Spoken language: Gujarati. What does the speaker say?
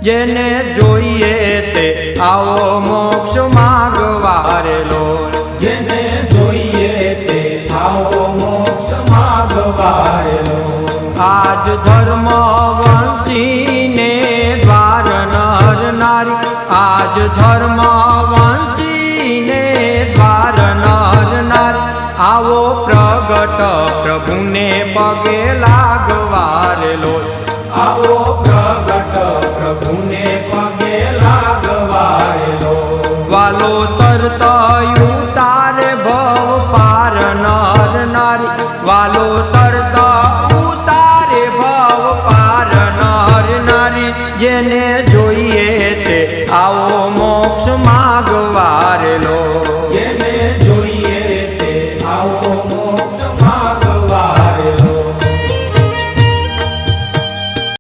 જેને જોઈએ તે આવો મોક્ષ માગવારેલો, જેને જોઈએ તે આવો મોક્ષ માગવારેલો। આજ ધર્મ વંશીને દ્વાર નર નારી, આજ ધર્મ વંશીને દ્વાર નર નારી, આવો પ્રગટ પ્રભુને પગે લાગવારેલો, આવો